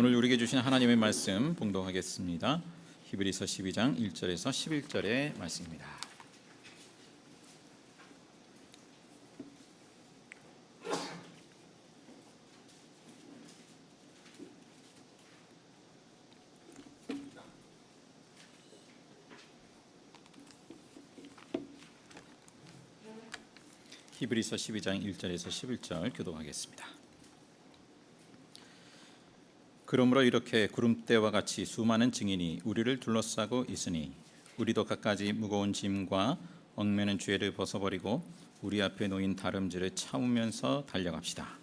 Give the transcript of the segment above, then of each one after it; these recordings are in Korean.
오늘 우리에게 주신 하나님의 말씀 봉독하겠습니다. 히브리서 12장 1절에서 11절의 말씀입니다. 히브리서 12장 1절에서 11절 교독하겠습니다. 그러므로 이렇게 구름대와 같이 수많은 증인이 우리를 둘러싸고 있으니 우리도 갖가지 무거운 짐과 얽매는 죄를 벗어버리고 우리 앞에 놓인 다름질을 참으면서 달려갑시다.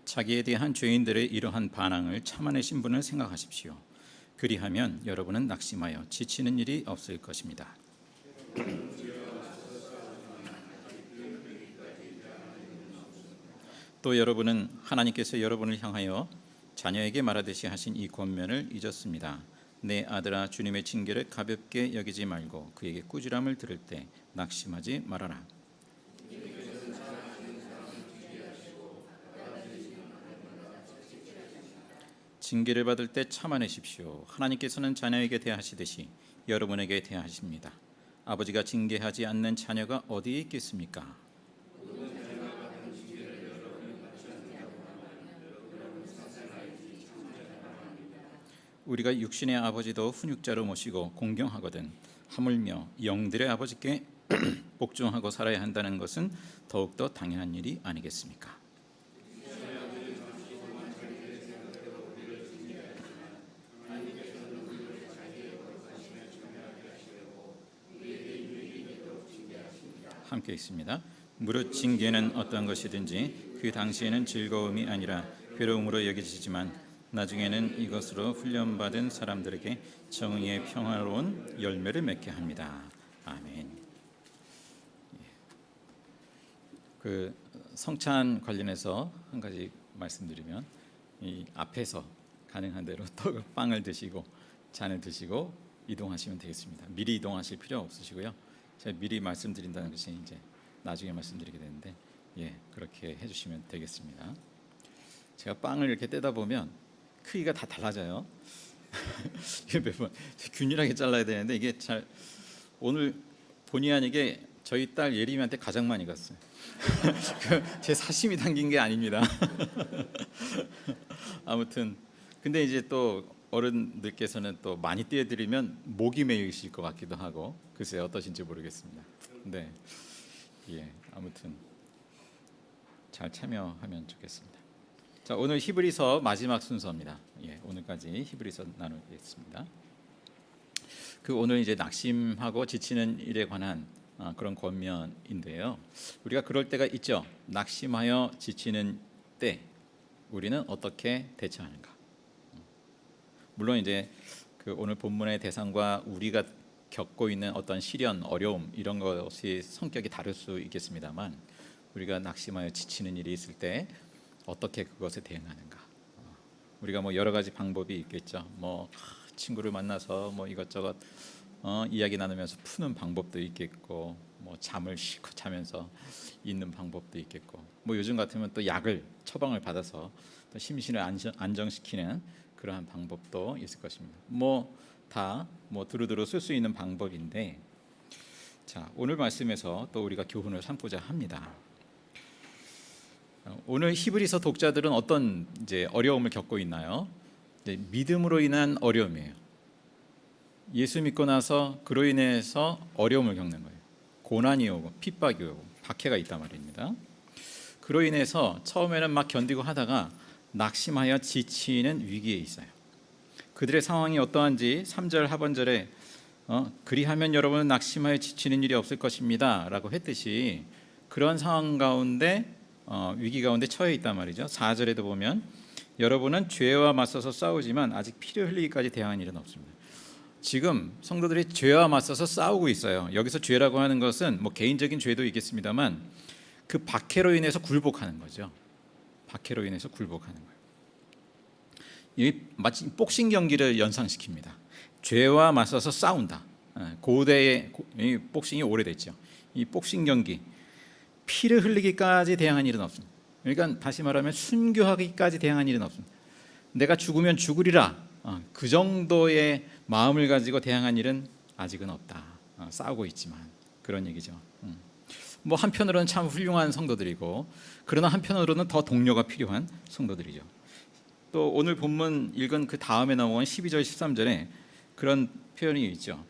자기에 대한 죄인들의 이러한 반항을 참아내신 분을 생각하십시오. 그리하면 여러분은 낙심하여 지치는 일이 없을 것입니다. 또 여러분은 하나님께서 여러분을 향하여 자녀에게 말하듯이 하신 이 권면을 잊었습니다. 내 아들아, 주님의 징계를 가볍게 여기지 말고 그에게 꾸지람을 들을 때 낙심하지 말아라. 징계를 받을 때 참아내십시오. 하나님께서는 자녀에게 대하시듯이 여러분에게 대하십니다. 아버지가 징계하지 않는 자녀가 어디에 있겠습니까? 우리가 육신의 아버지도 훈육자로 모시고 공경하거든 하물며 영들의 아버지께 복종하고 살아야 한다는 것은 더욱더 당연한 일이 아니겠습니까? 함께 있습니다. 무릇 징계는 어떠한 것이든지 그 당시에는 즐거움이 아니라 괴로움으로 여겨지지만 나중에는 이것으로 훈련받은 사람들에게 정의의 평화로운 열매를 맺게 합니다. 아멘. 그 성찬 관련해서 한 가지 말씀드리면, 이 앞에서 가능한 대로 빵을 드시고 잔을 드시고 이동하시면 되겠습니다. 미리 이동하실 필요 없으시고요. 제가 미리 말씀드린다는 것이 이제 나중에 말씀드리게 되는데, 그렇게 해주시면 되겠습니다. 제가 빵을 이렇게 떼다 보면 크기가 다 달라져요. 매번 균일하게 잘라야 되는데 이게 잘, 오늘 본의 아니게 저희 딸 예림이한테 가장 많이 갔어요. 제 사심이 담긴 게 아닙니다. 아무튼 근데 이제 또 어른들께서는 또 많이 떼어드리면 목이 메이실 것 같기도 하고, 글쎄 어떠신지 모르겠습니다. 네, 아무튼 잘 참여하면 좋겠습니다. 자, 오늘 히브리서 마지막 순서입니다. 오늘까지 히브리서 나누겠습니다. 오늘 이제 낙심하고 지치는 일에 관한 그런 권면인데요. 우리가 그럴 때가 있죠. 낙심하여 지치는 때 우리는 어떻게 대처하는가? 물론 이제 오늘 본문의 대상과 우리가 겪고 있는 어떤 시련, 어려움 이런 것이 성격이 다를 수 있겠습니다만, 우리가 낙심하여 지치는 일이 있을 때 어떻게 그것에 대응하는가? 우리가 뭐 여러 가지 방법이 있겠죠. 뭐 친구를 만나서 뭐 이것저것 이야기 나누면서 푸는 방법도 있겠고, 뭐 잠을 실컷 자면서 있는 방법도 있겠고, 뭐 요즘 같으면 또 약을 처방을 받아서 또 심신을 안정시키는 그러한 방법도 있을 것입니다. 다 두루두루 쓸 수 있는 방법인데, 자, 오늘 말씀에서 또 우리가 교훈을 삼고자 합니다. 오늘 히브리서 독자들은 어떤 이제 어려움을 겪고 있나요? 믿음으로 인한 어려움이에요. 예수 믿고 나서 그로 인해서 어려움을 겪는 거예요. 고난이 오고 핍박이 오고 박해가 있단 말입니다. 그로 인해서 처음에는 막 견디고 하다가 낙심하여 지치는 위기에 있어요. 그들의 상황이 어떠한지 3절 하반절에 그리하면 여러분은 낙심하여 지치는 일이 없을 것입니다 라고 했듯이 그런 상황 가운데 위기 가운데 처해 있단 말이죠. 4절에도 보면 여러분은 죄와 맞서서 싸우지만 아직 피를 흘리기까지 대항한 일은 없습니다. 지금 성도들이 죄와 맞서서 싸우고 있어요. 여기서 죄라고 하는 것은 뭐 개인적인 죄도 있겠습니다만 그 박해로 인해서 굴복하는 거죠. 박해로 인해서 굴복하는 거예요. 이 마치 복싱 경기를 연상시킵니다. 죄와 맞서서 싸운다. 고대의 이 복싱이 오래됐죠. 이 복싱 경기 피를 흘리기까지 대항한 일은 없습니다. 그러니까 다시 말하면 순교하기까지 대항한 일은 없습니다. 내가 죽으면 죽으리라 그 정도의 마음을 가지고 대항한 일은 아직은 없다. 싸우고 있지만 그런 얘기죠. 뭐 한편으로는 참 훌륭한 성도들이고 그러나 한편으로는 더 동료가 필요한 성도들이죠. 또 오늘 본문 읽은 그 다음에 나온 12절 13절에 그런 표현이 있죠.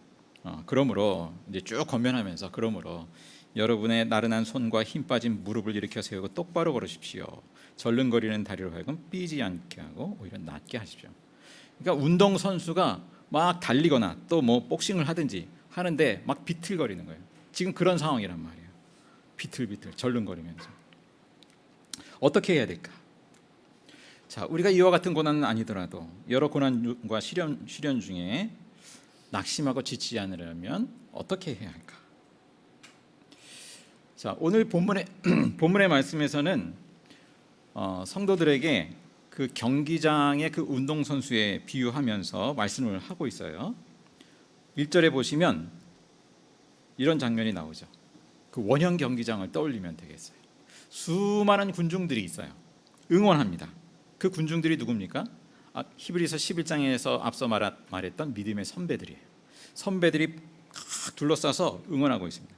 그러므로 이제 쭉 권면하면서 그러므로 여러분의 나른한 손과 힘 빠진 무릎을 일으켜 세우고 똑바로 걸으십시오. 절름거리는 다리로 하여금 삐지 않게 하고 오히려 낫게 하십시오. 그러니까 운동 선수가 막 달리거나 또 뭐 복싱을 하든지 하는데 막 비틀거리는 거예요. 지금 그런 상황이란 말이에요. 비틀비틀 절름거리면서 어떻게 해야 될까? 자, 우리가 이와 같은 고난은 아니더라도 여러 고난과 시련 중에 낙심하고 지치지 않으려면 어떻게 해야 할까? 자, 오늘 본문의 말씀에서는 성도들에게 그 경기장의 그 운동 선수에 비유하면서 말씀을 하고 있어요. 1절에 보시면 이런 장면이 나오죠. 그 원형 경기장을 떠올리면 되겠어요. 수많은 군중들이 있어요. 응원합니다. 그 군중들이 누굽니까? 히브리서 11장에서 앞서 말했던 믿음의 선배들이에요. 선배들이 둘러싸서 응원하고 있습니다.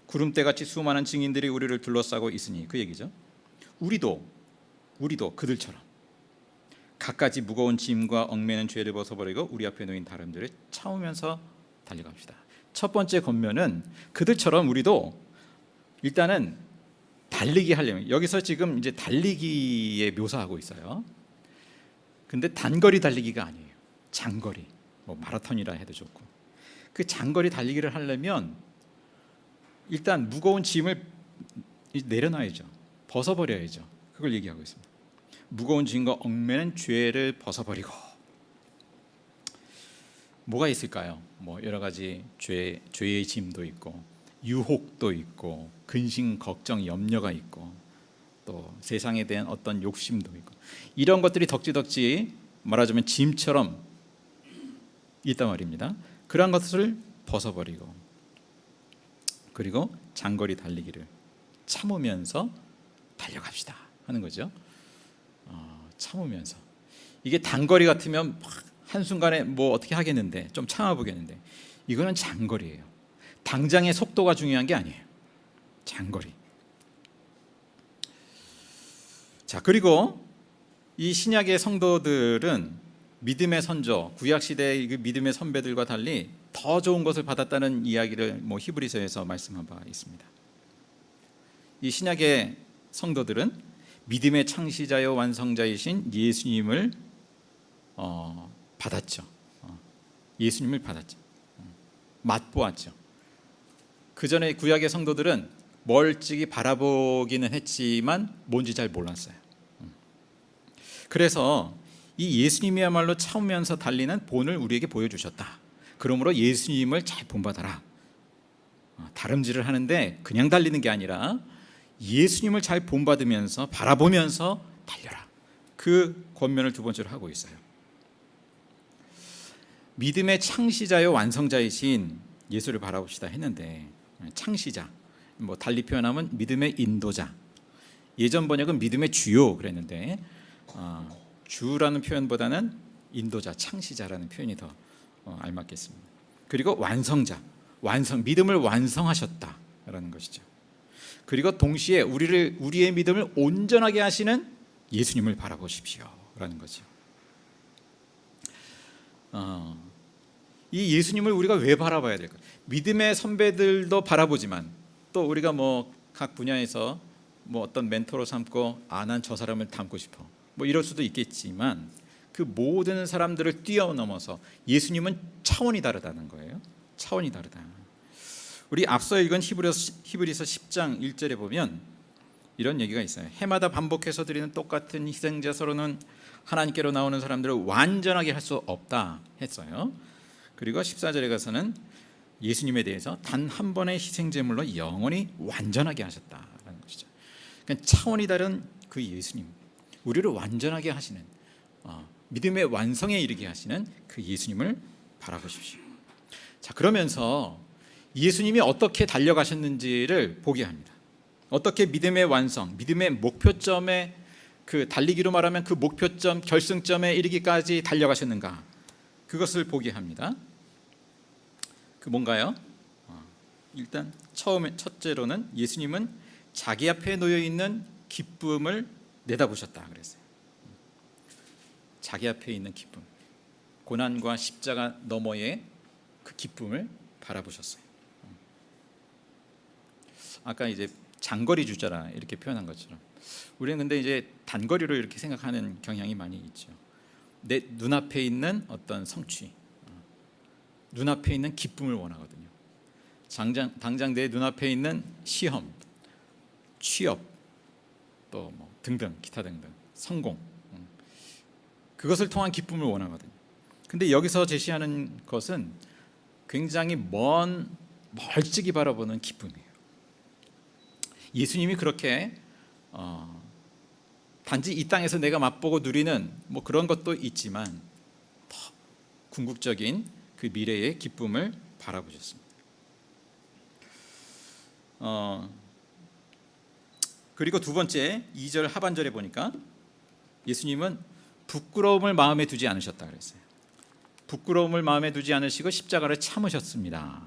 구름대같이 수많은 증인들이 우리를 둘러싸고 있으니 그 얘기죠. 우리도 그들처럼 갖가지 무거운 짐과 얽매는 죄를 벗어버리고 우리 앞에 놓인 다름들을 참으면서 달려갑시다. 첫 번째 권면은 그들처럼 우리도 일단은 달리기 하려면, 여기서 지금 이제 달리기에 묘사하고 있어요. 근데 단거리 달리기가 아니에요. 장거리, 뭐 마라톤이라 해도 좋고, 그 장거리 달리기를 하려면 일단 무거운 짐을 내려놔야죠. 벗어버려야죠. 그걸 얘기하고 있습니다. 무거운 짐과 얽매는 죄를 벗어버리고. 뭐가 있을까요? 뭐 여러 가지 죄의 짐도 있고, 유혹도 있고, 근심, 걱정, 염려가 있고, 또 세상에 대한 어떤 욕심도 있고, 이런 것들이 덕지덕지 말하자면 짐처럼 있단 말입니다. 그러한 것을 벗어버리고, 그리고 장거리 달리기를 참으면서 달려갑시다 하는 거죠. 참으면서. 이게 단거리 같으면 한순간에 뭐 어떻게 하겠는데, 좀 참아보겠는데, 이거는 장거리예요. 당장의 속도가 중요한 게 아니에요. 장거리. 자, 그리고 이 신약의 성도들은 믿음의 선조, 구약 시대의 그 믿음의 선배들과 달리 더 좋은 것을 받았다는 이야기를 뭐 히브리서에서 말씀한 바 있습니다. 이 신약의 성도들은 믿음의 창시자요 완성자이신 예수님을 받았죠. 예수님을 받았죠. 맛보았죠. 그 전에 구약의 성도들은 멀찍이 바라보기는 했지만 뭔지 잘 몰랐어요. 그래서 이 예수님이야말로 참으면서 달리는 본을 우리에게 보여주셨다. 그러므로 예수님을 잘 본받아라. 다름질을 하는데 그냥 달리는 게 아니라 예수님을 잘 본받으면서 바라보면서 달려라. 그 권면을 두 번째로 하고 있어요. 믿음의 창시자요 완성자이신 예수를 바라봅시다 했는데, 창시자, 뭐 달리 표현하면 믿음의 인도자, 예전 번역은 믿음의 주요 그랬는데 주라는 표현보다는 인도자, 창시자라는 표현이 더 알맞겠습니다. 그리고 완성자, 믿음을 완성하셨다라는 것이죠. 그리고 동시에 우리의 믿음을 온전하게 하시는 예수님을 바라보십시오라는 거죠. 이 예수님을 우리가 왜 바라봐야 될까? 믿음의 선배들도 바라보지만 또 우리가 뭐 각 분야에서 뭐 어떤 멘토로 삼고 난 저 사람을 닮고 싶어 뭐 이럴 수도 있겠지만, 그 모든 사람들을 뛰어넘어서 예수님은 차원이 다르다는 거예요. 차원이 다르다. 우리 앞서 읽은 히브리서 10장 1절에 보면 이런 얘기가 있어요. 해마다 반복해서 드리는 똑같은 희생제사로는 하나님께로 나오는 사람들을 완전하게 할 수 없다 했어요. 그리고 14절에 가서는 예수님에 대해서 단 한 번의 희생제물로 영원히 완전하게 하셨다라는 것이죠. 그러니까 차원이 다른 그 예수님, 우리를 완전하게 하시는, 믿음의 완성에 이르게 하시는 그 예수님을 바라보십시오. 자, 그러면서 예수님이 어떻게 달려가셨는지를 보게 합니다. 어떻게 믿음의 완성, 믿음의 목표점에 그 달리기로 말하면 그 목표점, 결승점에 이르기까지 달려가셨는가, 그것을 보게 합니다. 그 뭔가요? 일단 첫째로는 예수님은 자기 앞에 놓여 있는 기쁨을 내다보셨다 그랬어요. 자기 앞에 있는 기쁨, 고난과 십자가 너머의 그 기쁨을 바라보셨어요. 아까 이제 장거리 주자라 이렇게 표현한 것처럼 우리는 근데 이제 단거리로 이렇게 생각하는 경향이 많이 있죠. 내 눈앞에 있는 어떤 성취, 눈앞에 있는 기쁨을 원하거든요. 당장 내 눈앞에 있는 시험, 취업, 또 뭐 등등 기타 등등 성공, 그것을 통한 기쁨을 원하거든요. 근데 여기서 제시하는 것은 굉장히 멀찍이 바라보는 기쁨이에요. 예수님이 그렇게 단지 이 땅에서 내가 맛보고 누리는 뭐 그런 것도 있지만 더 궁극적인 그 미래의 기쁨을 바라보셨습니다. 그리고 두 번째 2절 하반절에 보니까 예수님은 부끄러움을 마음에 두지 않으셨다 그랬어요. 부끄러움을 마음에 두지 않으시고 십자가를 참으셨습니다.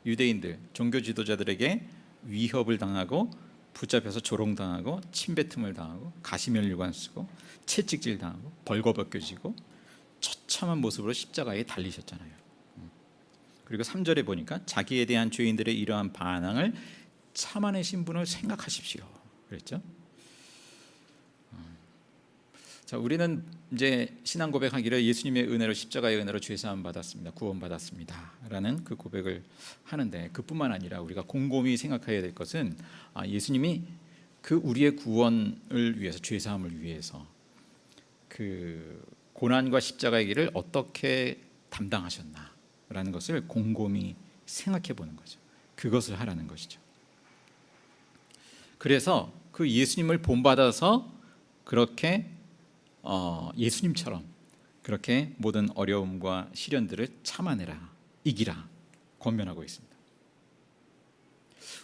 유대인들, 종교 지도자들에게 위협을 당하고 붙잡혀서 조롱당하고 침뱉음을 당하고 가시면류관 쓰고 채찍질 당하고 벌거벗겨지고 처참한 모습으로 십자가에 달리셨잖아요. 그리고 3절에 보니까 자기에 대한 죄인들의 이러한 반항을 참아내신 분을 생각하십시오 그랬죠. 자, 우리는 이제 신앙 고백하기를 예수님의 은혜로, 십자가의 은혜로 죄 사함 받았습니다, 구원 받았습니다라는 그 고백을 하는데, 그뿐만 아니라 우리가 곰곰이 생각해야 될 것은 예수님이 그 우리의 구원을 위해서, 죄 사함을 위해서 그 고난과 십자가의 길을 어떻게 담당하셨나라는 것을 곰곰이 생각해 보는 거죠. 그것을 하라는 것이죠. 그래서 그 예수님을 본받아서 그렇게 예수님처럼 그렇게 모든 어려움과 시련들을 참아내라, 이기라 권면하고 있습니다.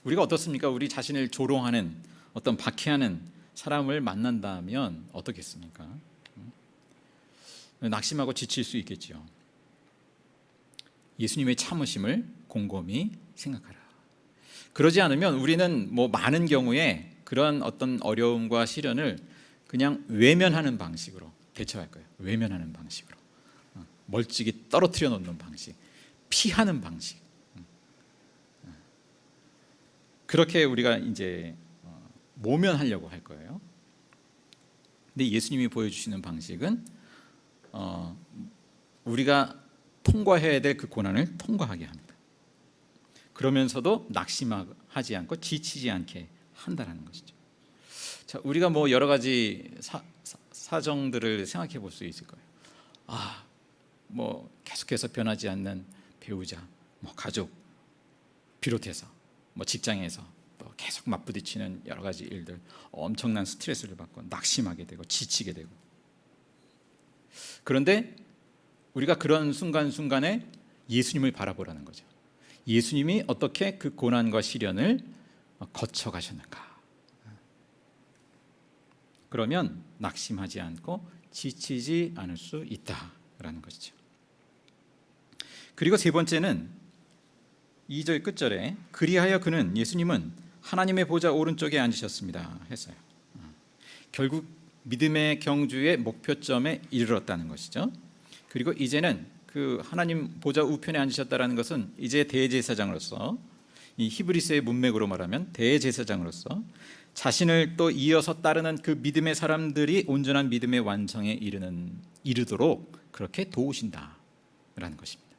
우리가 어떻습니까? 우리 자신을 조롱하는, 어떤 박해하는 사람을 만난다면 어떻겠습니까? 낙심하고 지칠 수 있겠지요. 예수님의 참으심을 곰곰이 생각하라. 그러지 않으면 우리는 뭐 많은 경우에 그런 어떤 어려움과 시련을 그냥 외면하는 방식으로 대처할 거예요. 외면하는 방식으로, 멀찍이 떨어뜨려 놓는 방식, 피하는 방식. 그렇게 우리가 이제 모면하려고 할 거예요. 근데 예수님이 보여주시는 방식은 우리가 통과해야 될 그 고난을 통과하게 합니다. 그러면서도 낙심하지 않고 지치지 않게 한다는 것이죠. 자, 우리가 뭐 여러 가지 사정들을 생각해 볼 수 있을 거예요. 뭐 계속해서 변하지 않는 배우자, 뭐 가족 비롯해서 뭐 직장에서 또 계속 맞부딪히는 여러 가지 일들, 엄청난 스트레스를 받고 낙심하게 되고 지치게 되고. 그런데 우리가 그런 순간순간에 예수님을 바라보라는 거죠. 예수님이 어떻게 그 고난과 시련을 거쳐가셨는가. 그러면 낙심하지 않고 지치지 않을 수 있다라는 것이죠. 그리고 세 번째는 2절 끝절에 그리하여 그는, 예수님은 하나님의 보좌 오른쪽에 앉으셨습니다 했어요. 결국 믿음의 경주의 목표점에 이르렀다는 것이죠. 그리고 이제는 그 하나님 보좌 우편에 앉으셨다는 것은 이제 대제사장으로서, 이 히브리서의 문맥으로 말하면 대제사장으로서 자신을 또 이어서 따르는 그 믿음의 사람들이 온전한 믿음의 완성에 이르도록 그렇게 도우신다라는 것입니다.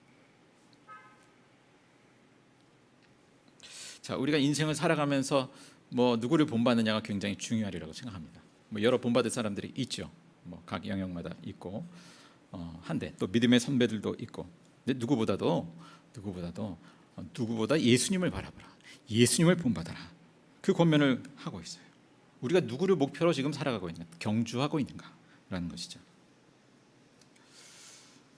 자, 우리가 인생을 살아가면서 뭐 누구를 본받느냐가 굉장히 중요하리라고 생각합니다. 뭐 여러 본받을 사람들이 있죠. 뭐 각 영역마다 있고 한데 또 믿음의 선배들도 있고. 근데 누구보다 예수님을 바라보라, 예수님을 본받아라, 그 권면을 하고 있어요. 우리가 누구를 목표로 지금 살아가고 있는가, 경주하고 있는가라는 것이죠.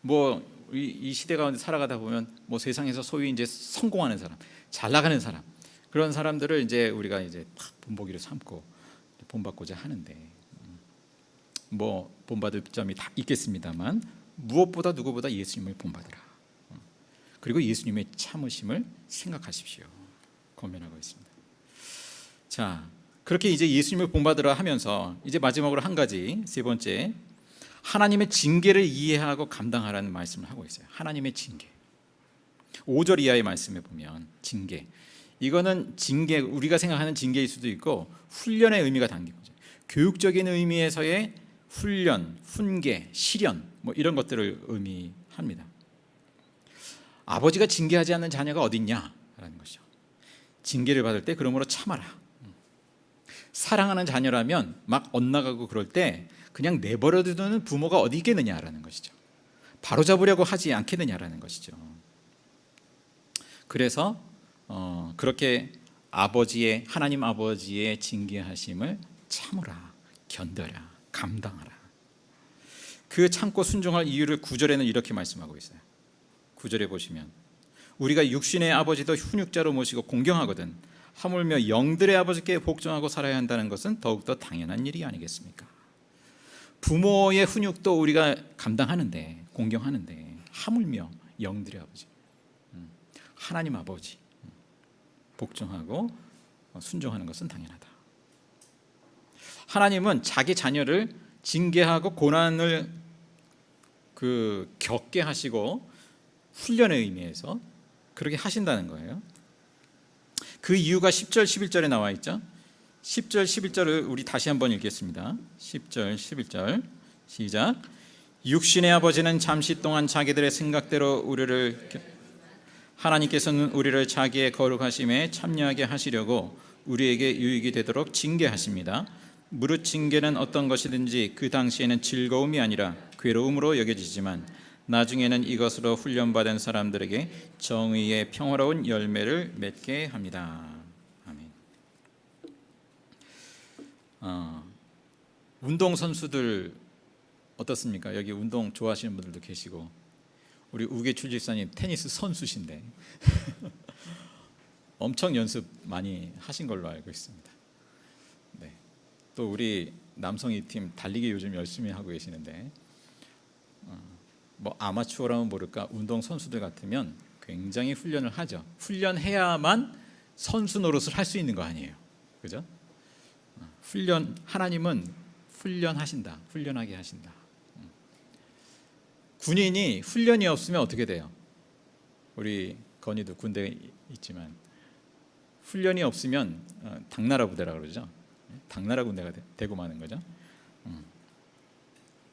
뭐 이 시대 가운데 살아가다 보면 뭐 세상에서 소위 이제 성공하는 사람, 잘 나가는 사람, 그런 사람들을 이제 우리가 이제 탁 본보기로 삼고 본받고자 하는데, 뭐 본받을 점이 다 있겠습니다만 무엇보다 누구보다 예수님을 본받으라. 그리고 예수님의 참으심을 생각하십시오. 권면하고 있습니다. 자, 그렇게 이제 예수님을 본받으라 하면서 이제 마지막으로 한 가지, 세 번째, 하나님의 징계를 이해하고 감당하라는 말씀을 하고 있어요. 하나님의 징계. 5절 이하의 말씀에 보면 징계, 이거는 징계, 우리가 생각하는 징계일 수도 있고 훈련의 의미가 담긴 거죠. 교육적인 의미에서의 훈련, 훈계, 실현, 뭐 이런 것들을 의미합니다. 아버지가 징계하지 않는 자녀가 어딨냐라는 것이죠. 징계를 받을 때 그러므로 참아라. 사랑하는 자녀라면 막 엇나가고 그럴 때 그냥 내버려두는 부모가 어디 있겠느냐라는 것이죠. 바로잡으려고 하지 않겠느냐라는 것이죠. 그래서 그렇게 아버지의, 하나님 아버지의 징계하심을 참으라, 견뎌라, 감당하라. 그 참고 순종할 이유를 9절에는 이렇게 말씀하고 있어요. 9절에 보시면 우리가 육신의 아버지도 훈육자로 모시고 공경하거든 하물며 영들의 아버지께 복종하고 살아야 한다는 것은 더욱더 당연한 일이 아니겠습니까? 부모의 훈육도 우리가 감당하는데, 공경하는데 하물며 영들의 아버지, 하나님 아버지 복종하고 순종하는 것은 당연하다. 하나님은 자기 자녀를 징계하고 고난을 겪게 하시고 훈련의 의미에서 그렇게 하신다는 거예요. 그 이유가 10절 11절에 나와 있죠. 10절 11절을 우리 다시 한번 읽겠습니다. 10절 11절 시작. 육신의 아버지는 잠시 동안 자기들의 생각대로 우리를, 하나님께서는 우리를 자기의 거룩하심에 참여하게 하시려고 우리에게 유익이 되도록 징계하십니다. 무릇 징계는 어떤 것이든지 그 당시에는 즐거움이 아니라 괴로움으로 여겨지지만 나중에는 이것으로 훈련받은 사람들에게 정의의 평화로운 열매를 맺게 합니다. 아멘. 운동선수들 어떻습니까? 여기 운동 좋아하시는 분들도 계시고, 우리 우계출 집사님 테니스 선수신데 엄청 연습 많이 하신 걸로 알고 있습니다. 네. 또 우리 남성이 팀 달리기 요즘 열심히 하고 계시는데, 뭐 아마추어라면 모를까 운동 선수들 같으면 굉장히 훈련을 하죠. 훈련해야만 선수 노릇을 할 수 있는 거 아니에요, 그죠? 훈련, 하나님은 훈련하신다, 훈련하게 하신다. 군인이 훈련이 없으면 어떻게 돼요? 우리 건이도 군대에 있지만 훈련이 없으면 당나라 부대라 그러죠. 당나라 군대가 되고 마는 거죠.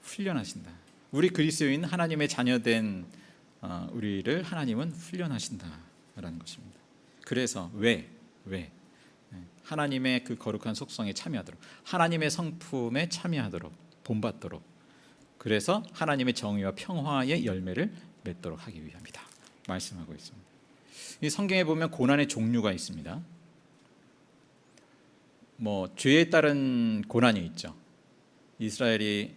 훈련하신다. 우리 그리스도인 하나님의 자녀된 우리를 하나님은 훈련하신다라는 것입니다. 그래서 왜 하나님의 그 거룩한 속성에 참여하도록, 하나님의 성품에 참여하도록, 본받도록, 그래서 하나님의 정의와 평화의 열매를 맺도록 하기 위함이다 말씀하고 있습니다. 이 성경에 보면 고난의 종류가 있습니다. 뭐 죄에 따른 고난이 있죠. 이스라엘이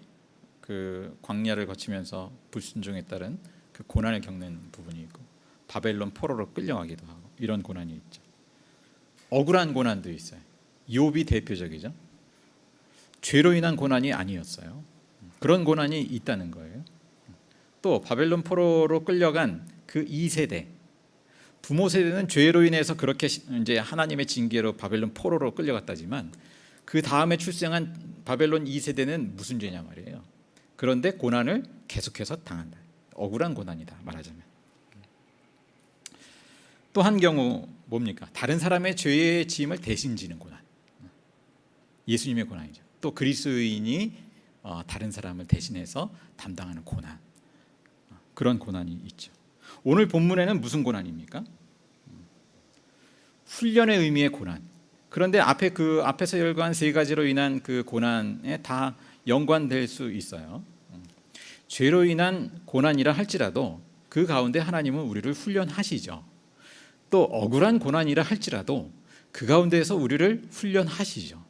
그 광야를 거치면서 불순종에 따른 그 고난을 겪는 부분이 있고, 바벨론 포로로 끌려가기도 하고, 이런 고난이 있죠. 억울한 고난도 있어요. 욥이 대표적이죠. 죄로 인한 고난이 아니었어요. 그런 고난이 있다는 거예요. 또 바벨론 포로로 끌려간 그 2세대, 부모 세대는 죄로 인해서 그렇게 이제 하나님의 징계로 바벨론 포로로 끌려갔다지만 그 다음에 출생한 바벨론 2세대는 무슨 죄냐 말이에요. 그런데 고난을 계속해서 당한다. 억울한 고난이다 말하자면. 또 한 경우 뭡니까? 다른 사람의 죄의 짐을 대신 지는 고난. 예수님의 고난이죠. 또 그리스도인이 다른 사람을 대신해서 담당하는 고난. 그런 고난이 있죠. 오늘 본문에는 무슨 고난입니까? 훈련의 의미의 고난. 그런데 앞에서 열거한 세 가지로 인한 그 고난에 다 연관될 수 있어요. 죄로 인한 고난이라 할지라도 그 가운데 하나님은 우리를 훈련하시죠. 또 억울한 고난이라 할지라도 그 가운데에서 우리를 훈련하시죠.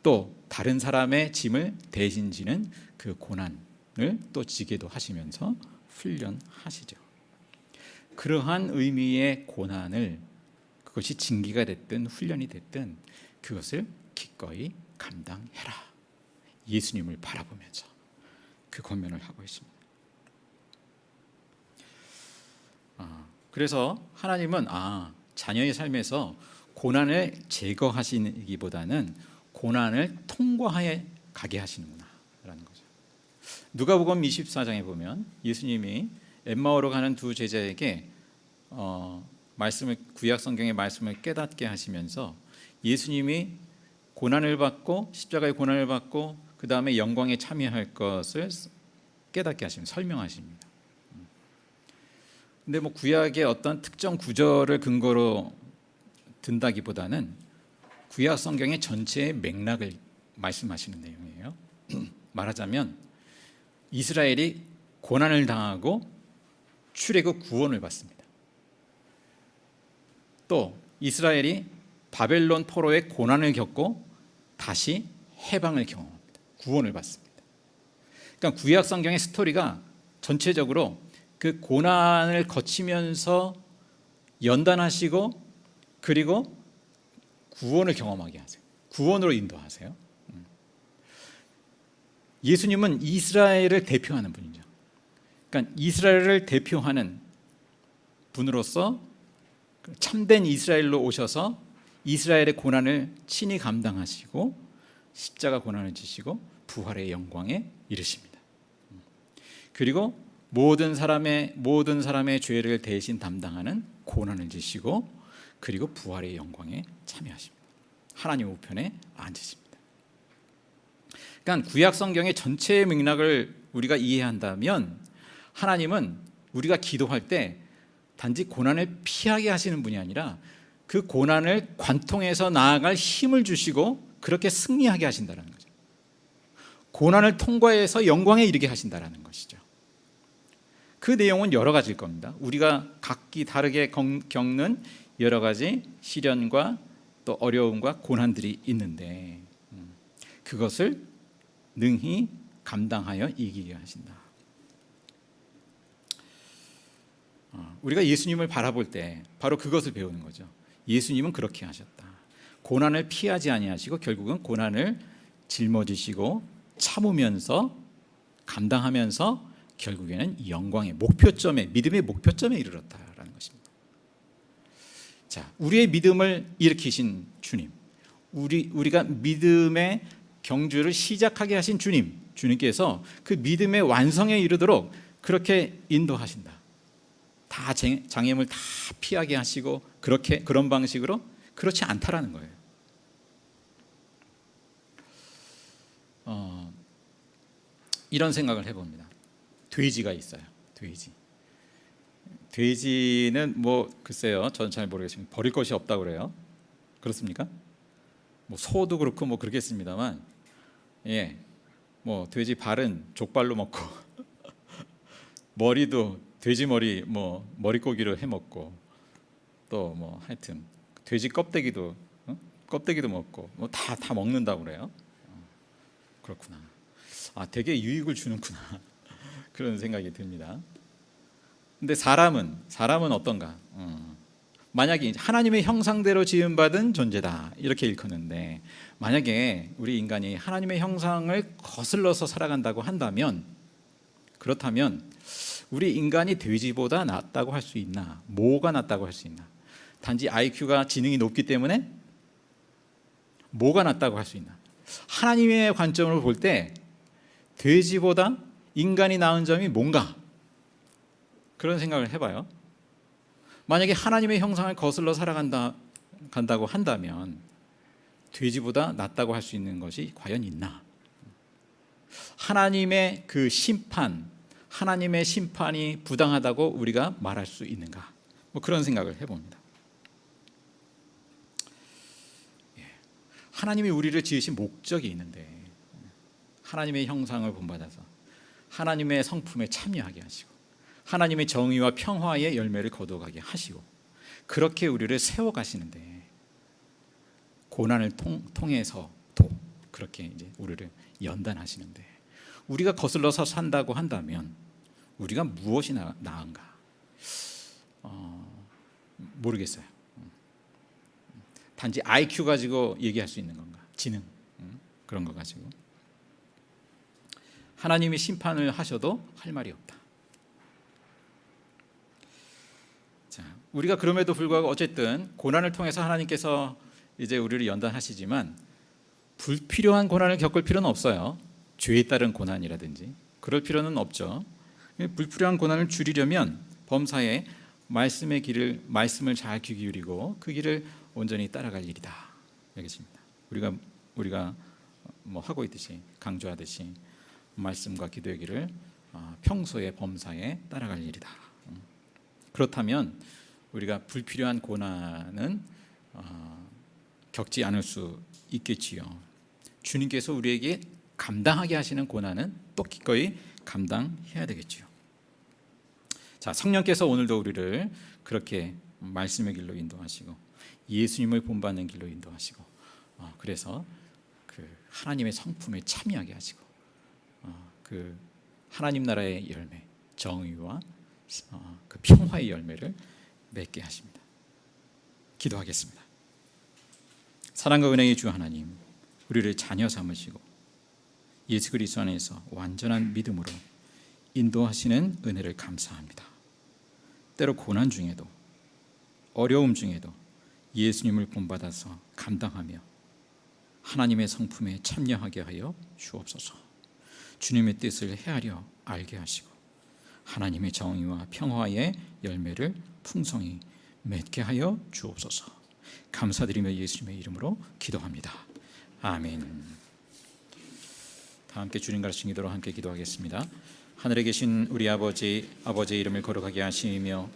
또 다른 사람의 짐을 대신 지는 그 고난을 또 지게도 하시면서 훈련하시죠. 그러한 의미의 고난을, 그것이 징계가 됐든 훈련이 됐든 그것을 기꺼이 감당해라. 예수님을 바라보면서 그 권면을 하고 있습니다. 그래서 하나님은 자녀의 삶에서 고난을 제거하시기보다는 고난을 통과하여 가게 하시는구나 라는 거죠. 누가복음 24장에 보면 예수님이 엠마오로 가는 두 제자에게 말씀을, 구약 성경의 말씀을 깨닫게 하시면서 예수님이 고난을 받고 십자가의 고난을 받고 그 다음에 영광에 참여할 것을 깨닫게 하십니다. 설명하십니다. 근데 뭐 구약의 어떤 특정 구절을 근거로 든다기보다는 구약 성경의 전체의 맥락을 말씀하시는 내용이에요. 말하자면 이스라엘이 고난을 당하고 출애굽 구원을 받습니다. 또 이스라엘이 바벨론 포로의 고난을 겪고 다시 해방을 경험합니다. 구원을 받습니다. 그러니까 구약 성경의 스토리가 전체적으로 그 고난을 거치면서 연단하시고 그리고 구원을 경험하게 하세요. 구원으로 인도하세요. 예수님은 이스라엘을 대표하는 분이죠. 그러니까 이스라엘을 대표하는 분으로서 참된 이스라엘로 오셔서 이스라엘의 고난을 친히 감당하시고 십자가 고난을 지시고 부활의 영광에 이르십니다. 그리고 모든 사람의 죄를 대신 담당하는 고난을 지시고 그리고 부활의 영광에 참여하십니다. 하나님 우편에 앉으십니다. 그러니까 구약 성경의 전체의 맥락을 우리가 이해한다면 하나님은 우리가 기도할 때 단지 고난을 피하게 하시는 분이 아니라 그 고난을 관통해서 나아갈 힘을 주시고 그렇게 승리하게 하신다는 거죠. 고난을 통과해서 영광에 이르게 하신다는 것이죠. 그 내용은 여러 가지일 겁니다. 우리가 각기 다르게 겪는 여러 가지 시련과 또 어려움과 고난들이 있는데 그것을 능히 감당하여 이기게 하신다. 우리가 예수님을 바라볼 때 바로 그것을 배우는 거죠. 예수님은 그렇게 하셨다. 고난을 피하지 아니하시고 결국은 고난을 짊어지시고 참으면서 감당하면서 결국에는 영광의 목표점에, 믿음의 목표점에 이르렀다라는 것입니다. 자, 우리의 믿음을 일으키신 주님, 우리가 믿음의 경주를 시작하게 하신 주님께서 그 믿음의 완성에 이르도록 그렇게 인도하신다. 다 장애물 다 피하게 하시고 그런 방식으로 그렇지 않다라는 거예요. 이런 생각을 해봅니다. 돼지가 있어요. 돼지는 뭐 글쎄요, 저는 잘 모르겠지만 버릴 것이 없다고 그래요. 그렇습니까? 뭐 소도 그렇고 뭐 그렇겠습니다만, 뭐 돼지 발은 족발로 먹고 머리도 돼지 머리 뭐 머릿고기로 해 먹고 또 뭐 하여튼 돼지 껍데기도 먹고 뭐 다 먹는다고 그래요. 그렇구나. 되게 유익을 주는구나. 그런 생각이 듭니다. 근데 사람은 어떤가? 만약에 하나님의 형상대로 지음받은 존재다 이렇게 일컫는데, 만약에 우리 인간이 하나님의 형상을 거슬러서 살아간다고 한다면, 그렇다면 우리 인간이 돼지보다 낫다고 할 수 있나? 뭐가 낫다고 할 수 있나? 단지 IQ가 지능이 높기 때문에 뭐가 낫다고 할 수 있나? 하나님의 관점으로 볼 때 돼지보다 인간이 나은 점이 뭔가? 그런 생각을 해봐요. 만약에 하나님의 형상을 거슬러 살아간다고 한다면 돼지보다 낫다고 할 수 있는 것이 과연 있나? 하나님의 그 하나님의 심판이 부당하다고 우리가 말할 수 있는가? 뭐 그런 생각을 해봅니다. 하나님이 우리를 지으신 목적이 있는데, 하나님의 형상을 본받아서 하나님의 성품에 참여하게 하시고 하나님의 정의와 평화의 열매를 거둬가게 하시고 그렇게 우리를 세워가시는데, 고난을 통해서도 그렇게 이제 우리를 연단하시는데 우리가 거슬러서 산다고 한다면 우리가 무엇이 나은가? 모르겠어요. 단지 IQ 가지고 얘기할 수 있는 건가? 지능 그런 거 가지고 하나님이 심판을 하셔도 할 말이 없다. 자, 우리가 그럼에도 불구하고 어쨌든 고난을 통해서 하나님께서 이제 우리를 연단하시지만 불필요한 고난을 겪을 필요는 없어요. 죄에 따른 고난이라든지 그럴 필요는 없죠. 불필요한 고난을 줄이려면 범사에 말씀을 잘 귀 기울이고 그 길을 온전히 따라갈 일이다. 알겠습니다. 우리가 뭐 하고 있듯이 강조하듯이 말씀과 기도의 길을 평소에 범사에 따라갈 일이다. 그렇다면 우리가 불필요한 고난은 겪지 않을 수 있겠지요. 주님께서 우리에게 감당하게 하시는 고난은 또 기꺼이 감당해야 되겠지요. 자, 성령께서 오늘도 우리를 그렇게 말씀의 길로 인도하시고 예수님을 본받는 길로 인도하시고 그래서 그 하나님의 성품에 참여하게 하시고 그 하나님 나라의 열매, 정의와 그 평화의 열매를 맺게 하십니다. 기도하겠습니다. 사랑과 은혜의 주 하나님, 우리를 자녀 삼으시고 예수 그리스도 안에서 완전한 믿음으로 인도하시는 은혜를 감사합니다. 때로 고난 중에도 어려움 중에도 예수님을 본받아서 감당하며 하나님의 성품에 참여하게 하여 주옵소서. 주님의 뜻을 헤아려 알게 하시고 하나님의 정의와 평화의 열매를 풍성히 맺게 하여 주옵소서. 감사드리며 예수님의 이름으로 기도합니다. 아멘. 다 함께 주님 가르친 기도로 함께 기도하겠습니다. 하늘에 계신 우리 아버지의 이름을 거룩하게 하시며